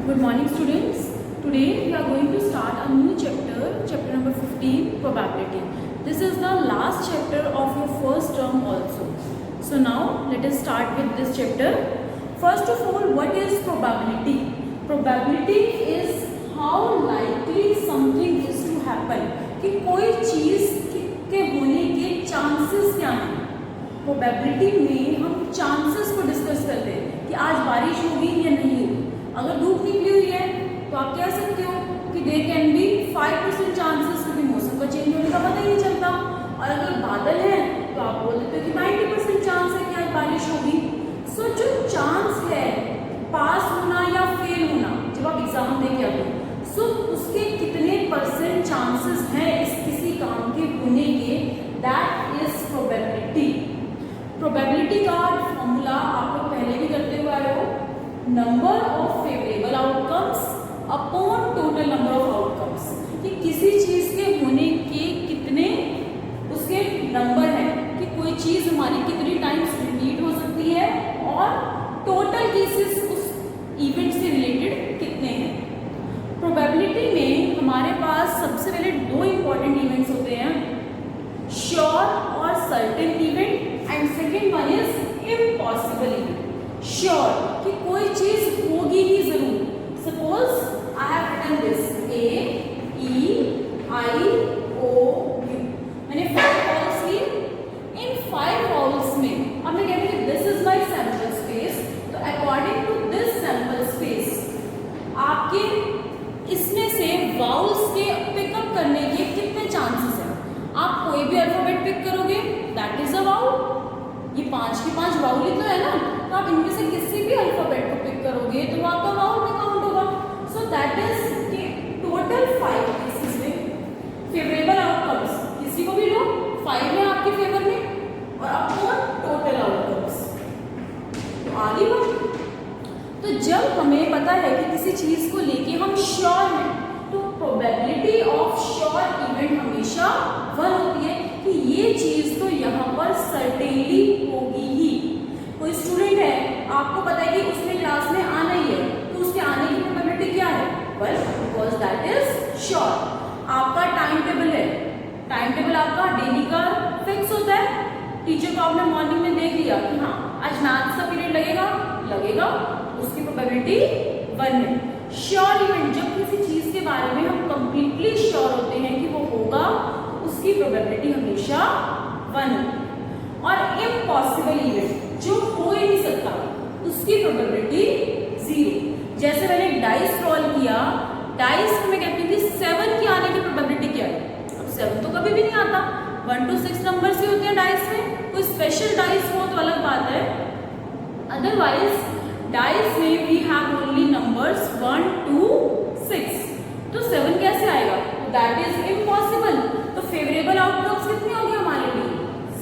Good morning students. Today we are going to start a new chapter, chapter number 15, probability. This is the last chapter of your first term also. So now let us start with this chapter. First of all, what is probability? Probability is how likely something is to happen. कि कोई चीज़ के होने के chances क्या हैं. Probability में हम chances को डिस्कस करते हैं कि आज बारिश होगी या नहीं होगी. अगर धूप निकली हुई है तो आप कह सकते हो कि देयर कैन बी 5% चांसेस, क्योंकि मौसम का चेंज होने का पता ही नहीं चलता. और अगर बादल है तो आप बोल देते हो कि 90% चांस है कि आज बारिश होगी. सो जो चांस है पास होना या फेल होना जब आप एग्जाम दे के आते हो, सो उसके कितने परसेंट चांसेस हैं इस किसी काम के होने के, दैट इज प्रोबेबिलिटी. प्रोबेबिलिटी का फॉर्मूला आप लोग पहले भी करते हुए आए हो. Number of favourable outcomes upon total number of outcomes. कि किसी चीज के होने के कितने उसके नंबर हैं, कि कोई चीज हमारी कितनी टाइम्स रिपीट हो सकती है और टोटल केसेस उस इवेंट से रिलेटेड कितने हैं. प्रोबेबिलिटी में हमारे पास सबसे पहले दो इंपॉर्टेंट इवेंट्स होते हैं, श्योर और certain event, and second one is impossible event. Sure कि कोई चीज होगी ही जरूर. Suppose I have written this AEIOU. मैंने 5 वॉल्स ली. इन 5 वॉल्स में अब मैं कहती हूँ this is my sample space. तो according to this sample space आपके इसमें से वाउल्स के पिकअप करने के कितने चांसेस हैं. आप कोई भी अल्फाबेट पिक करोगे दैट इज अ वाउल. ये 5 के 5 वाउल ही तो है ना, तो आप इनमें से किसी भी अल्फाबेट को पिक करोगे तो वो आपका वाउल में काउंट होगा. सो दैट इज कि टोटल 5 केसेस में फेवरेबल आउटकम्स किसी को भी लो 5 है आपके फेवर में और अपॉन टोटल आउटकम्स. तो आगे बढ़ो. तो जब हमें पता है कि किसी चीज को लेके हम श्योर हैं तो प्रोबेबिलिटी ऑफ श्योर इवेंट हमेशा 1 होती है कि ये चीज तो यहाँ पर सर्टेनली होगी ही. कोई स्टूडेंट है आपको पता है कि उसने क्लास में आना ही है, तो उसके आने की प्रोबेबिलिटी क्या है? 1, बिकॉज दैट इज श्योर. आपका टाइम टेबल है, टाइम टेबल आपका डेली का फिक्स होता है. टीचर को आपने मॉर्निंग में देख लिया कि हाँ आज मैथ्स का पीरियड लगेगा, उसकी प्रोबेबिलिटी 1 है. श्योर इवेंट जब किसी चीज के बारे में हम कंप्लीटली श्योर होते हैं कि वो होगा, उसकी प्रोबेबिलिटी हमेशा 1 है. और इम्पॉसिबल इवेंट जो हो ही नहीं सकता उसकी प्रोबेबिलिटी 0. जैसे मैंने डाइस रोल किया, डाइस में मैं कहती थी 7 की आने की प्रोबेबिलिटी क्या है. अब 7 तो कभी भी नहीं आता. 1 to 6 नंबर से होते हैं डाइस में. कोई स्पेशल डाइस हो तो अलग बात है, अदरवाइज डाइस में we have only numbers 1 to 6. तो 7 कैसे आएगा? That is impossible. तो फेवरेबल आउटकम्स कितने होंगे हमारे लिए?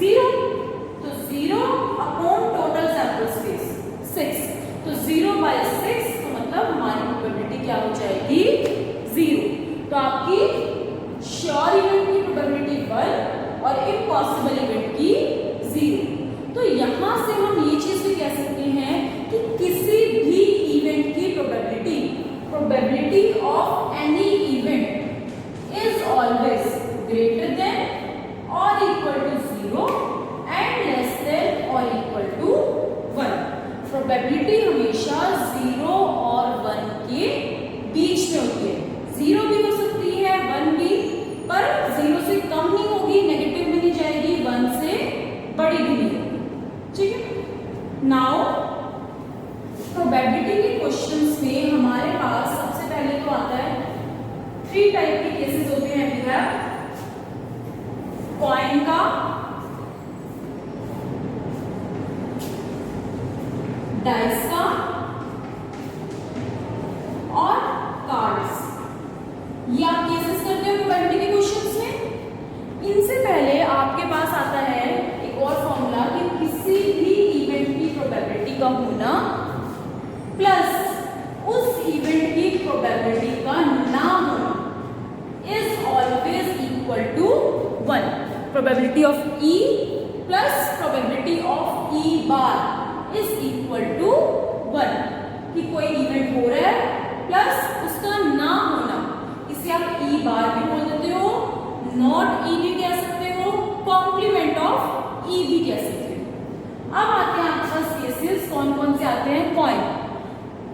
0. तो 0 अपॉन टोटल सैंपल स्पेस 6. तो 0/6 तो मतलब हमारी प्रोबेबिलिटी क्या हो जाएगी? 0. तो आपकी श्योर इवेंट की प्रोबेबिलिटी 1 और इम्पॉसिबल इवेंट की 0. तो यहां से हम ये चीज भी कह सकते हैं कि किसी भी इवेंट की probability of any event is always greater than और equal to 0 and less than और इक्वल टू 1. प्रोबेबिलिटी हमेशा 0 और 1 के बीच में होती है. 0 भी हो सकती है 1 भी, पर 0 से कम नहीं होगी, नेगेटिव में नहीं जाएगी, 1 से बड़ी भी नहीं होगी. ठीक है. नाउ प्रोबेबिलिटी के क्वेश्चंस में हमारे पास सबसे पहले तो आता है 3 टाइप के केसेस होते हैं. वी हैव कॉइन का, डाइस का और कार्ड्स. ये आप केसेस करते हो प्रोबेबिलिटी के क्वेश्चंस में. इनसे पहले आपके पास आता है एक और फॉर्मूला कि किसी भी इवेंट की प्रोबेबिलिटी का होना प्लस उस इवेंट की प्रोबेबिलिटी का ना होना is always equal to 1. Probability of E plus probability of E bar is equal to 1. कि कोई इवेंट हो रहा है प्लस उसका ना होना, इसे आप ई बार भी बोल देते हो, नॉट ई भी कह सकते हो, कॉम्प्लीमेंट ऑफ ई भी कह सकते हो। अब आते हैं आपके पास केसेस, कौन कौन से आते हैं। कॉइन,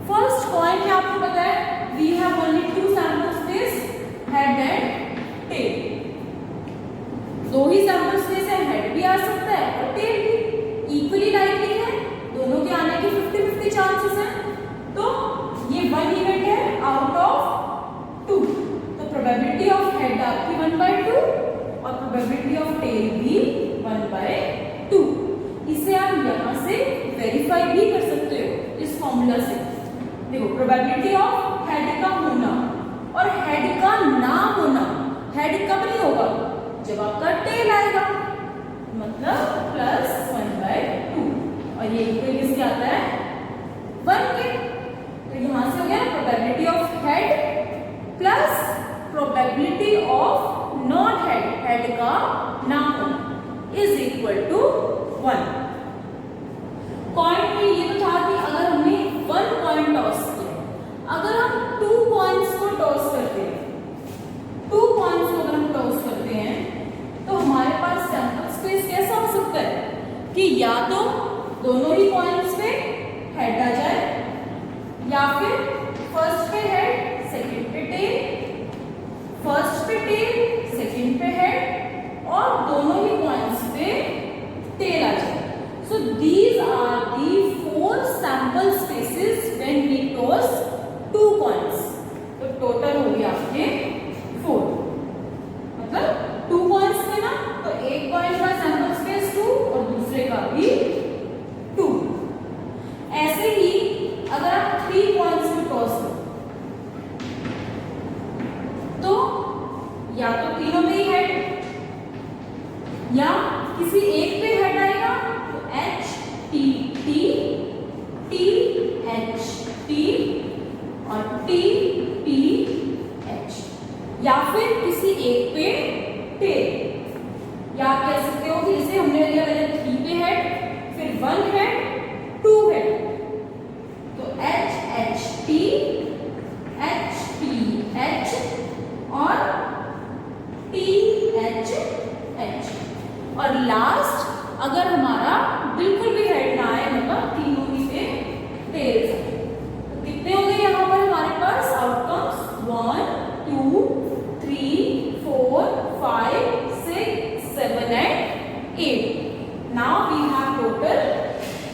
फर्स्ट कॉइन है आपको पता है, we have only two sample space, head and tail. दो ही सैंपल स्पेस है, हेड भी आ सकता है और टेल भी, इक्वली लाइकली है, दोनों के आने के 50-50 चांसेस हैं। तो ये वन इवेंट है आउट ऑफ 2, तो प्रोबेबिलिटी ऑफ हेड आपकी 1/2 और प्रोबेबिलिटी ऑफ टेल भी 1/2। इसे आप यहां से वेरीफाई भी कर सकते हो इस फॉर्मूला से। देखो प्रोबेबिलिटी ऑफ हेड का होना और हेड का ना होना, हेड कब नहीं होगा, जब आपका टेल आएगा, मतलब प्लस 1/2, और ये इक्वल किसके आता है, 1 के। तो यहां से हो गया probability of head plus probability of not head, head का ना होना इज इक्वल टू 1। कॉइन में ये तो था कि अगर हमने 1 कॉइन टॉस किया, अगर हम 2 कॉइन्स को टॉस करते हैं, 2 कॉइन्स को अगर हम टॉस करते हैं, तो हमारे पास सैंपल स्पेस कैसा हो सकता है कि या तो दोनों ही कॉइन्स पे हेड आ जाए, या फिर फर्स्ट पे हेड सेकंड पे टेल, फर्स्ट पे टेल सेकंड पे हेड, और दोनों ही कॉइन्स पे टेल आ जाए। So these are the 4 sample spaces when we toss 2 coins. तो टोटल हो गया आपके 4, मतलब 2 कॉइन्स थे ना, तो एक कॉइन का सैंपल स्पेस 2 और दूसरे का भी 2। ऐसे ही अगर आप 3 कॉइन्स को टॉस करो, तो या तो तीनों में ही हेड, या किसी एक पे हेड आएगा तो H T T T H T और T T H, या फिर किसी एक पे टेल, या आप कह सकते हो कि इसे हमने लिया पहले 3 पे हेड, फिर 1 हेड 2 हेड, तो H H T H T H और T H H, और लास्ट अगर हमारा बिल्कुल भी हेड ना आए, मतलब तीनों ही पे टेल्स, तो कितने हो गए यहाँ पर हमारे पास outcomes, 1 2 3 4 5 6 7 and 8। Now we have total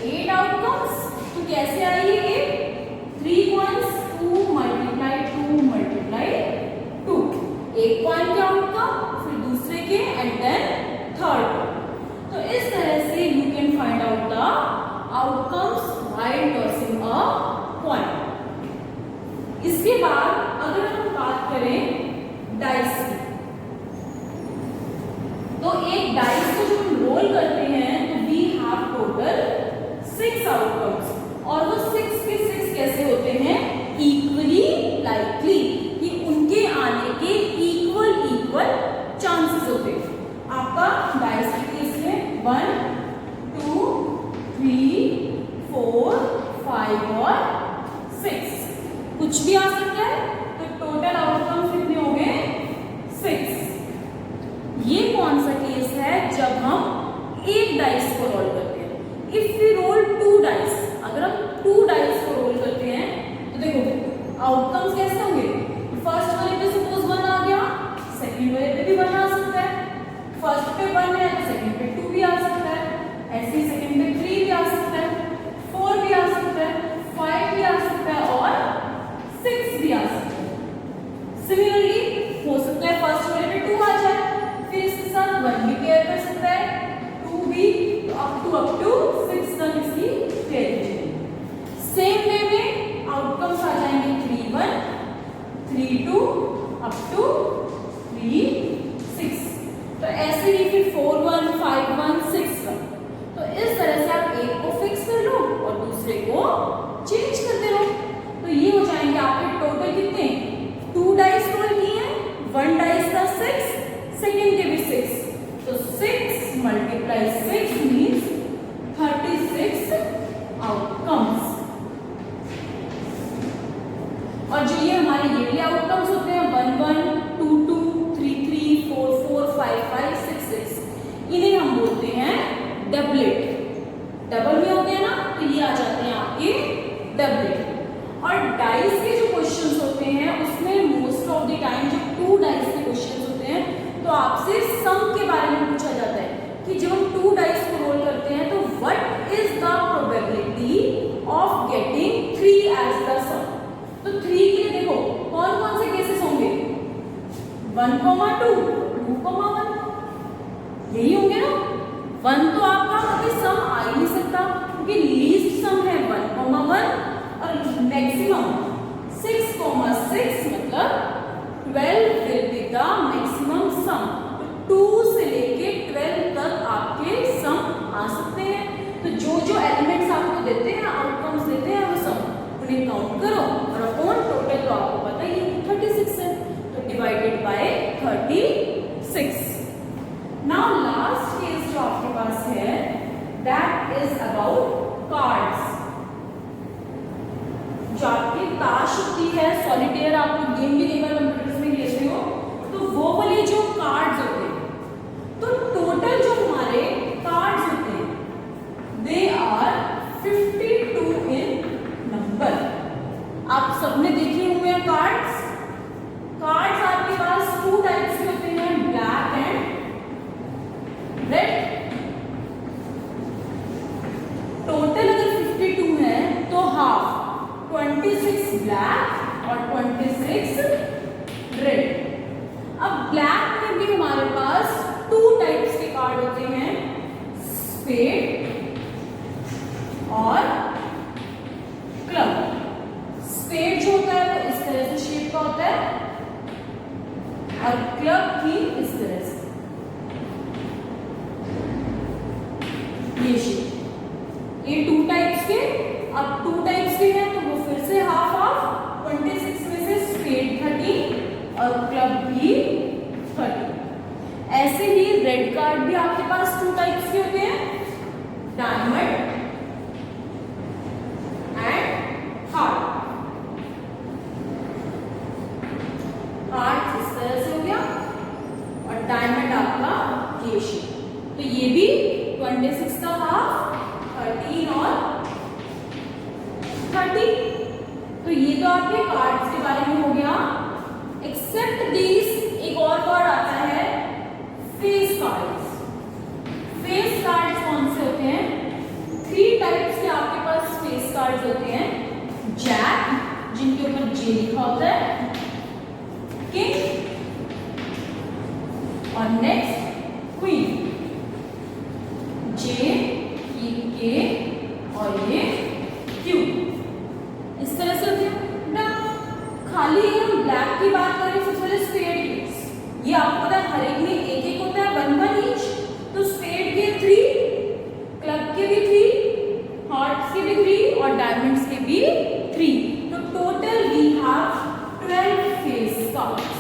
8 outcomes. तो कैसे आई ये 3 कॉइन्स, 2 मल्टीप्लाई 2 मल्टीप्लाई 2, एक कॉइन के आउटकम, फिर दूसरे के, एंड देन थर्ड। तो इस तरह से you can find out the outcomes while tossing a coin. इसके बाद अगर हम बात करें डाइस की, तो एक डाइस को जब हम रोल करते हैं तो वी हैव टोटल 6 आउटकम्स, और वो 6 के 6 कैसे होते हैं, इक्वली लाइकली, कि उनके आने के इक्वल चांसेस होते हैं। आपका डाइस के केस में 1 2 3 4 5 और 6 कुछ भी आ सकता है, तो टोटल आउटकम्स कितने हो गए, 6। ये कौन सा केस है, जब हम एक डाइस को रोल करते हैं। इफ वी रोल 2 डाइस, अगर हम 2 डाइस को रोल करते हैं, तो देखो आउटकम्स कैसे होंगे, फर्स्ट वाले पे सपोज 1 आ गया, सेकंड वाले पे भी 1 आ सकता है, फर्स्ट पे 1 है तो सेकंड पे 2 भी आ सकता है, ऐसे ही सेकंड पे 3 भी आ सकता है, 4 भी आ सकता है, 5 भी आ सकता है और 6 भी आ सकता है। सिमिलरली हो सकता है फर्स्ट वाले पे 2 आ जाए, फिर इसके साथ 1 भी पेयर कर सकता है, 2 भी, तो अप टू 6 तक इसकी पेयर। सेम वे में आउटकम्स आ जाएंगे 3 1 हमारे येली आउटकम्स होते हैं 1 1 2 2 3 3 4 4 5 5 6 6। इन्हें हम बोलते हैं डबलेट। डबल में होते हैं ना, तो ये आ जाते हैं आपके डबलेट। और डाइस के जो क्वेश्चंस होते हैं उसमें मोस्ट ऑफ द टाइम जो 2 डाइस के क्वेश्चंस होते हैं तो आपसे सम के बारे में पूछा जाता है कि जब हम 2 डाइस को रोल करते हैं तो what is the probability of getting 3 as the sum. तो 3 के लिए देखो कौन कौन से केसेस होंगे, 1, 2, 2, 1 यही होंगे ना। 1 तो आपका कभी सम आ ही नहीं सकता क्योंकि लीस्ट सम है 1, 1 और मैक्सिमम 6, 6 मतलब 12 विल बी द मैक्सिमम सम। तो 2 से लेके 12 तक आपके सम आ सकते हैं। तो जो जो एलिमेंट्स आपको देते हैं, आउटकम्स देते हैं वो सम, उन्हें काउंट करो और अपॉन टोटल तो आपको पता ही 36 है, तो divided by 36। Now last case जो आपके पास है दैट इज अबाउट कार्ड्स। जो आपकी ताश होती है, सॉलिटेयर, आप लोग गेम भी कई बार कंप्यूटर्स में खेलते हो, तो वो वाले जो कार्ड्स होते हैं, तो टोटल जो हमारे कार्ड्स होते हैं दे आर 52 इन नंबर। आप सबने देखे हुए हैं कार्ड्स। कार्ड्स आपके पास 2 टाइप्स के होते हैं, ब्लैक एंड रेड। टोटल अगर 52 है तो हाफ 26 ब्लैक और 26 रेड। अब ब्लैक में भी हमारे पास 2 टाइप्स के कार्ड होते हैं, स्पेड और क्लब। स्पेड जो होता है वो इस तरह से शेप का होता है और क्लब भी इस तरह से, ये शेप। ये 2 टाइप्स के। अब 2 टाइप्स के हैं तो वो फिर से हाफ हाफ, 26 में से स्पेड 30 और क्लब भी 30। ऐसे ही रेड कार्ड भी आपके पास 2 टाइप्स के होते हैं, डायमंड एंड हार्ट। हार्ट इस तरह से हो गया और डायमंड आपका ये शेप। तो ये भी 26 का हाफ, 13 और 30। तो ये तो आपके कार्ड्स के बारे में हो गया। एक्सेप्ट दिस एक और कार्ड आता है फेस कार्ड्स। फेस कार्ड्स कौन से होते हैं, 3 टाइप्स के आपके पास फेस कार्ड्स होते हैं। जैक जिनके ऊपर जे लिखा होता है, किंग और नेक्स्ट क्वीन। जे, ये के और ये क्यू, इस तरह से होते हैं ना। खाली हम ब्लैक की बात करें सबसे पहले स्पेड की, ये आपको पता है हर एक में एक एक होता है, 1 1 ईच। तो स्पेड के 3, क्लब के भी 3, हार्ट्स के भी 3 और डायमंड्स के भी 3। तो total we have 12 face cards.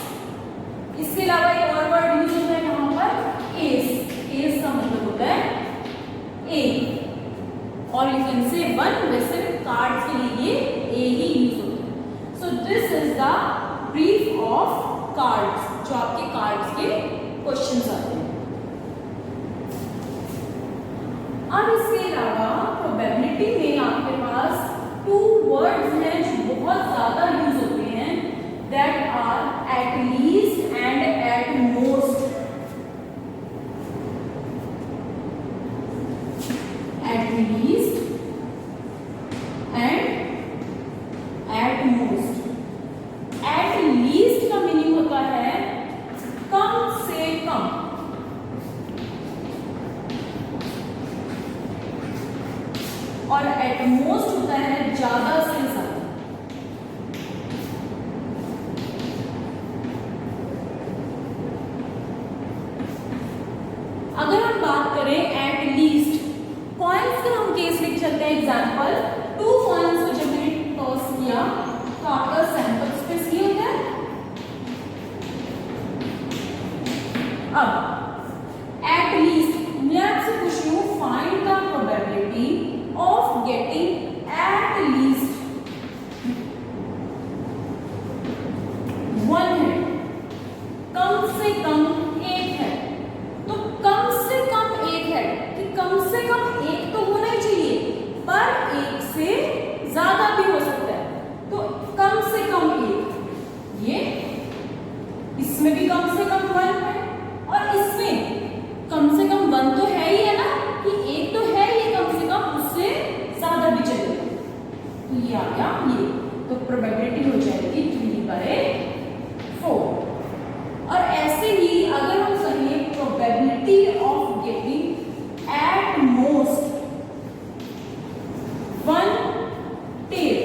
इसके अलावा एक और वर्ड यूज होता है यहाँ पर एस। एस का मतलब होता है ए और यू कैन से 1, वैसे कार्ड्स के लिए ए ही यूज होता है। So this is the brief of cards, जो आपके कार्ड्स के क्वेश्चंस आते हैं। अब इसके अलावा प्रोबेबिलिटी में आपके पास 2 वर्ड्स हैं जो बहुत ज्यादा यूज होते हैं, that are at least and at most. At least and at most। At least का मीनिंग होता है कम से कम, और at most होता है ज्यादा से ज्यादा। अगर हम बात करें at least, कॉइन्स का हम केस लिख सकते हैं। एग्जांपल 2 कॉइन्स को जब मैंने टॉस किया तो आपका सैंपल स्पेस ये होता है। अब एट लीस्ट मैं आपसे पूछ रही हूँ find the probability of getting at least इसमें भी कम से कम 1 है और इसमें कम से कम 1 तो है ही है ना, कि एक तो है ये कम से कम, उससे ज्यादा भी चलेगा। तो ये आ गया ये, तो प्रोबेबिलिटी हो जाएगी 3/4। और ऐसे ही अगर हम कहें probability of getting at most 1 tail,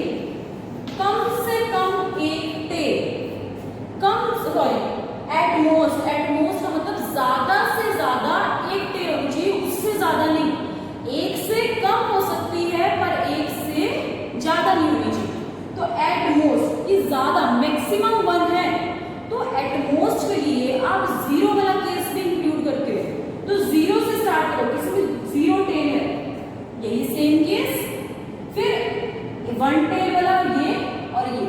कम से कम एक टेल, एट मोस्ट का मतलब ज्यादा से ज्यादा एक टेल होनी चाहिए, उससे ज्यादा नहीं। एक से कम हो सकती है पर एक से ज्यादा नहीं होनी चाहिए। तो एट मोस्ट की ज्यादा, मैक्सिमम 1 है, तो एट मोस्ट के लिए आप 0 वाला केस भी इंक्लूड करते हो, तो 0 से स्टार्ट करो, किसमें 0 टेल है, यही सेम केस। फिर 1 टेल वाला ये और ये,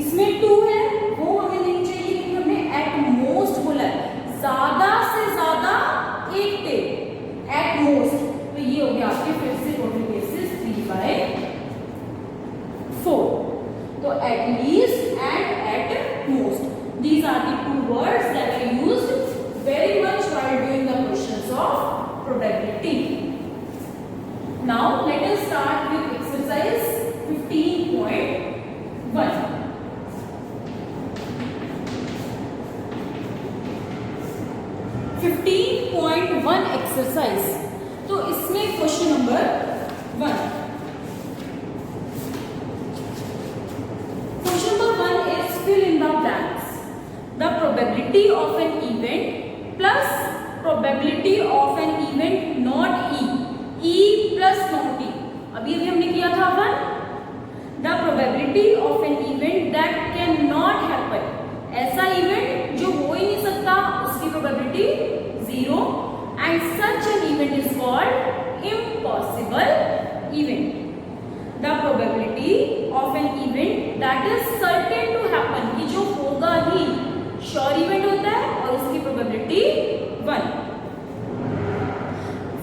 इसमें 2 है, वो हमें नहीं चाहिए क्योंकि हमने एट मोस्ट बोला है, ज्यादा से ज्यादा एक टेल, एट मोस्ट। तो ये हो गया आपके फिर से टोटल केसेस 3/4। तो eight least and at most, these are the two words that are used very much while doing the questions of probability. Now let us start with exercise 15.1. Exercise, तो इसमें question number 1, question number 1 is fill in the blanks. The probability of an event plus probability of an event not E plus not E. अभी हमने किया था 1, the probability of an event that cannot happen. ऐसा event जो हो ही नहीं सकता, उसकी probability 0, and such an event is called impossible event. The probability of an event that is certain to happen, कि जो होगा ही, श्योर इवेंट होता है और उसकी probability 1.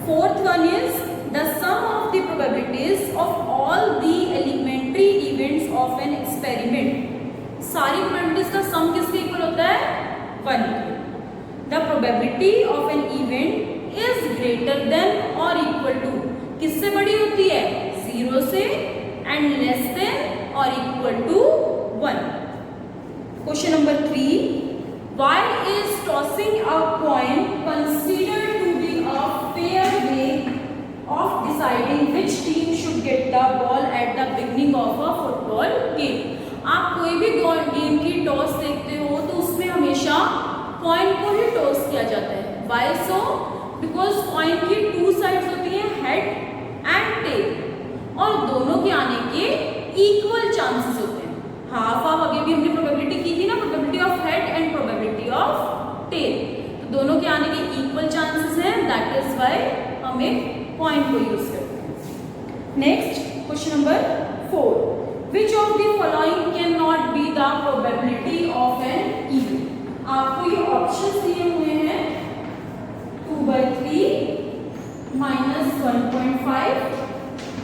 Fourth one is the sum of the probabilities of all the elementary events of an experiment. सारी probabilities का सम किसके इक्वल होता है? 1. The probability of an event is greater than or equal to, किससे बड़ी होती है? 0 से, and less than or equal to 1. Question number 3. Why is tossing a coin considered to be a fair way of deciding which team should get the ball at the beginning of a football game? आप कोई भी game की toss देखते हो तो उसमें हमेशा coin को ही टॉस किया जाता है. Why so? Because कॉइन की 2 साइड्स होती हैं, हेड एंड टेल, और दोनों के आने के इक्वल चांसेस होते हैं. हाफ हाफ अभी भी हमने प्रोबेबिलिटी की थी ना, probability of head and probability of tail, तो दोनों के आने के इक्वल चांसेस हैं. दैट इज व्हाई हम एक कॉइन को यूज करते हैं. Next question number 4. Which of the following cannot be the probability of an event? आपको ये ऑप्शंस दिए हुए हैं 2/3, -1.5,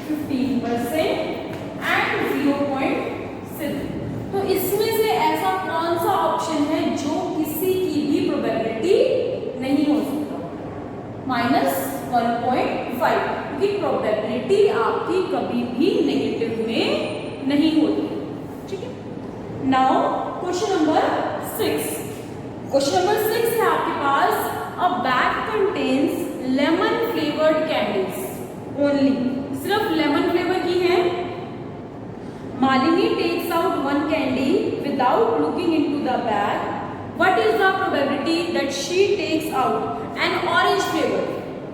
15% and 0.7. तो इसमें से ऐसा कौन सा ऑप्शन है जो किसी की भी प्रोबेबिलिटी नहीं हो सकता? -1.5, क्योंकि प्रोबेबिलिटी आपकी कभी भी नेगेटिव में नहीं होती. ठीक है. Now question number 6. Question number 6 है आपके पास, a bag contains lemon flavoured candies only, सिर्फ लेमन फ्लेवर की है. Malini takes out 1 candy without looking into the bag. What is the probability that she takes out an orange flavour?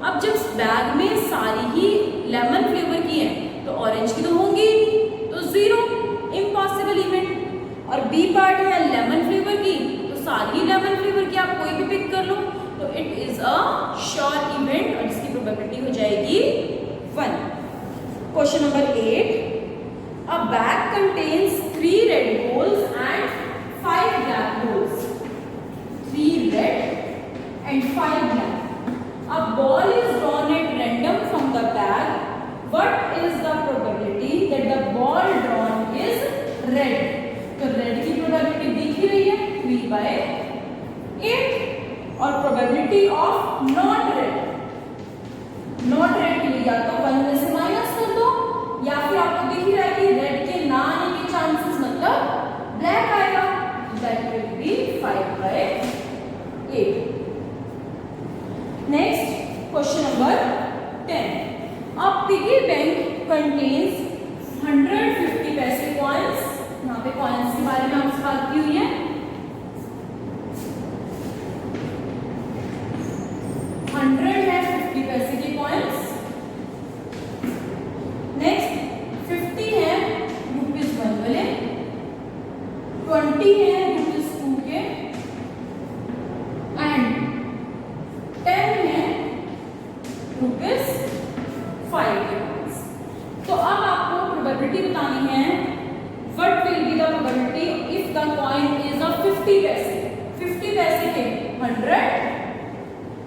अब जब bag में सारी ही लेमन फ्लेवर की है तो ऑरेंज की तो होंगी, तो 0, इम्पॉसिबल इवेंट. और बी पार्ट है लेमन फ्लेवर की, तो सारी लेमन फ्लेवर की आप कोई भी पिक कर लो, तो it is a sure event और इसकी प्रोबेबिलिटी हो जाएगी 1. Question number 8. A bag contains 3 red holes and 5 black holes. 3 red and 5 black. A ball is drawn at random from the bag. What is the probability that the ball drawn is red? तो red की probability दिख ही रही है 3/4. 8 और probability of not red, not red के लिए या तो 1 में से माइनस कर दो या फिर आपको दिख ही रहा है कि रेड के ना आने के चांसेस मतलब ब्लैक आएगा, that will be 5/8। Next question number 10। A piggy bank contains 150 पैसे कॉइन्स, यहाँ पे कॉइन्स के बारे में आपसे बात की हुई है। 100 है 50 पैसे की कॉइन्स। नेक्स्ट 50 है ₹1 वाले, 20 है ₹2 के, एंड 10 है ₹5 के। तो अब आपको प्रोबेबिलिटी बतानी है, what will be the probability if the coin is of 50 पैसे। 50 पैसे के 100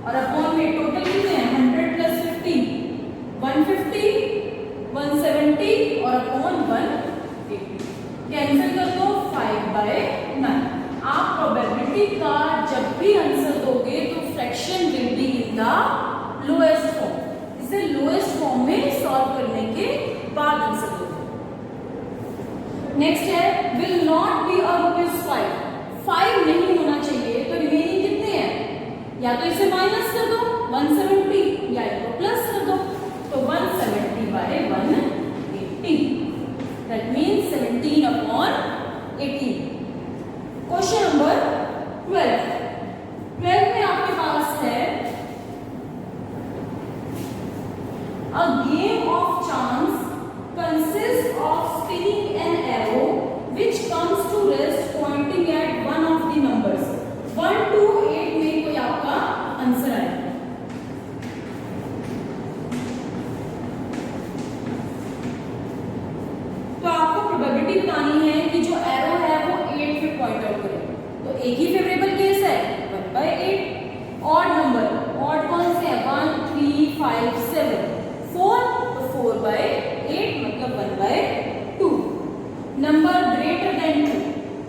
और अपॉन में टोटल कितने हैं 100 प्लस 50 150 170 और अपॉन 180 कैंसिल कर दो 5/9। आप प्रोबेबिलिटी का जब भी आंसर दोगे तो fraction will be in the lowest form, इसे लोएस्ट फॉर्म में सॉल्व करने के बाद आंसर दोगे। नेक्स्ट है विल नॉट बी अ ₹5 नहीं होना चाहिए, तो रिमेनिंग कितने हैं, या तो इसे माइनस कर दो 170 या इसको प्लस कर दो, तो 170/180, दैट मीन्स 17/18। Question number 12। 12 में आपके पास है a game of chance consists of spinning an arrow which comes to rest pointing at one of the numbers 1 to 8 में कोई आपका आंसर आए। तो आपको प्रोबेबिलिटी बतानी है कि जो एरो है वो 8 पे पॉइंट आउट करे, तो एक ही फेवरेबल केस है 1/8। ऑड नंबर, ऑड कौन से है 1 3 5 7 4, तो 4/8 मतलब 1/2। नंबर ग्रेटर देन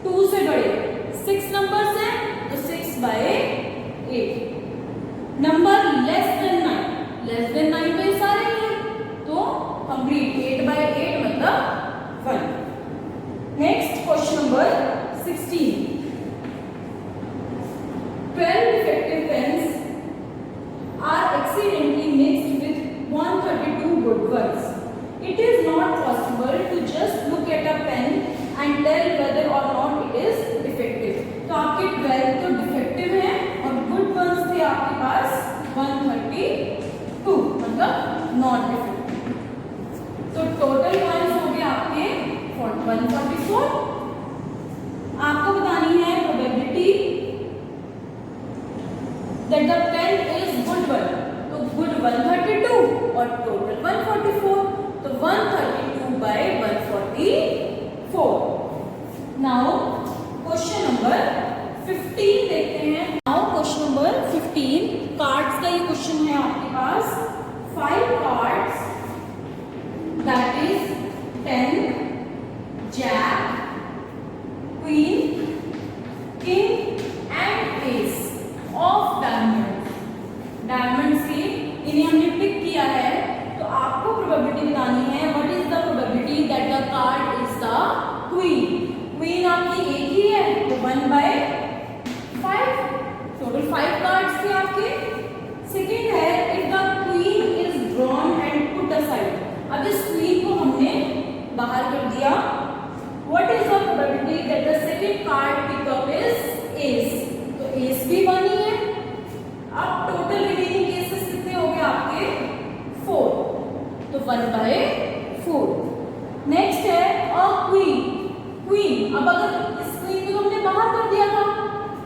2 से बड़े 6 नंबर्स हैं तो 6/8। नंबर लेस देन 9 तो ये सारे ही हैं, तो कंप्लीट 8/8 मतलब 1। Next question number 16। 12 defective pens are accidentally mixed with 132 good ones. It is not possible to just look at a pen and tell whether or not it is defective. तो आपके 12 तो defective हैं और good ones थे आपके पास 132 मतलब not defective. तो टोटल पॉइंट्स हो गए आपके 144। आपको बतानी है probability that the pen is good one, तो गुड 132 और टोटल 144, तो 132/144। नाउ क्वेश्चन नंबर 15 देखते हैं। नाउ क्वेश्चन नंबर 15 कार्ड्स का ये क्वेश्चन है आपके पास। 5 cards that is 10 jack queen king and ace of diamonds के इन्हें हमने पिक किया है, तो आपको प्रोबेबिलिटी बतानी है what is the probability that the card is the queen. Queen आपकी एक ही है तो 1/5, टोटल 5 कार्ड्स थे आपके। सेकेंड है if the queen is drawn and put aside. अब इस क्वीन को हमने बाहर कर दिया, what is the probability that the second card pick up is S, तो एस भी 1 ही है। अब टोटल रिमेनिंग केसेस कितने हो गए आपके 4, तो 1/4। नेक्स्ट है अ क्वीन। क्वीन, अब अगर इस क्वीन को हमने बाहर कर दिया था,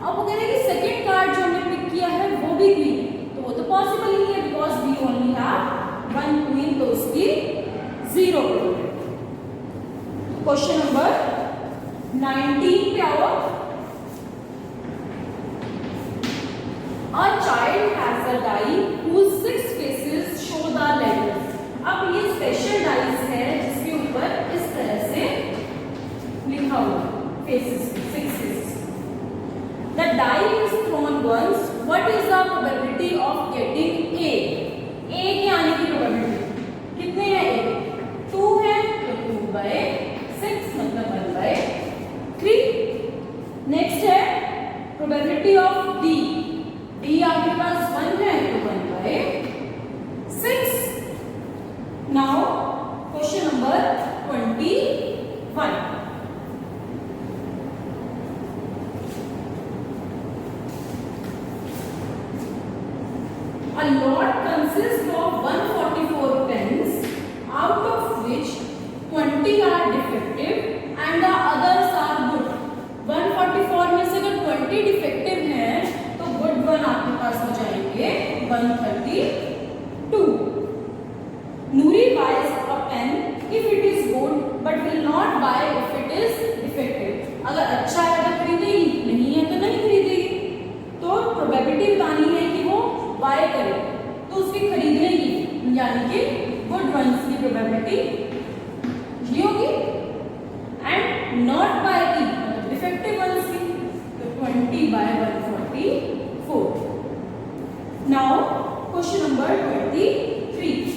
अब वो कह रहे हैं कि सेकंड कार्ड जो हमने पिक किया है वो भी क्वीन, तो वो तो पॉसिबल ही है because we only have 1 queen, तो उसकी 0। क्वेश्चन नंबर 19 पे आओ। A child has a die whose 6 faces show the letters. अब ये स्पेशल डाइस है जिसके ऊपर इस तरह से लिखा हुआ faces, 6 faces. The die is thrown 1. A lot consists of 144 pens, out of which 20 are defective and the others are good. 144 में से अगर 20 डिफेक्टिव हैं तो गुड वन आपके पास हो जाएंगे 132. Nuri buys a pen if it is good but will not buy if it is defective. अगर अच्छा है तो खरीदेगी, नहीं है तो नहीं खरीदेगी. तो प्रोबेबिलिटी बतानी है कि वो बाय करे तो उसकी खरीदने की यानी कि गुड वंस की प्रोबेबिलिटी ये होगी एंड नॉट बाय की मतलब डिफेक्टिव वंस की तो 20/144. Now question number 23.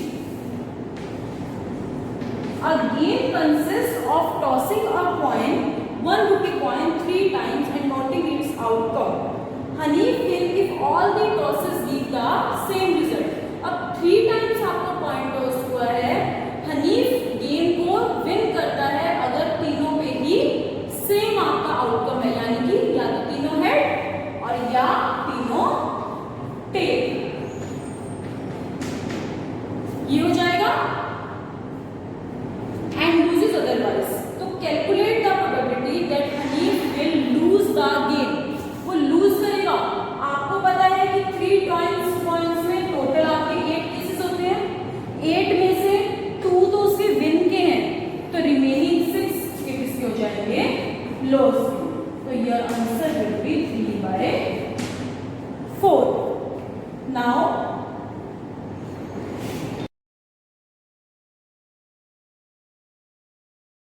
A game consists of tossing a coin, 1 rupee coin 3 times and noting its outcome. Hanif will if all the tosses give the same result. अब 3 times आपका coin toss हुआ है, Hanif game को win करता है अगर तीनों पे ही सेम आपका आउटकम है, यानी कि या तो तीनों हेड और या तीनों टेल. ये हो जाएगा and loses otherwise. तो calculate the probability that Hanif will lose the game. वो lose करेगा. आपको पता है कि 3 coins में टोटल आपके 8 केसेस होते हैं. 8 में से 2 तो उसके विन के हैं, तो रिमेनिंग 6 के किसके हो जाएंगे? लॉस. तो your answer will be 3/4. Now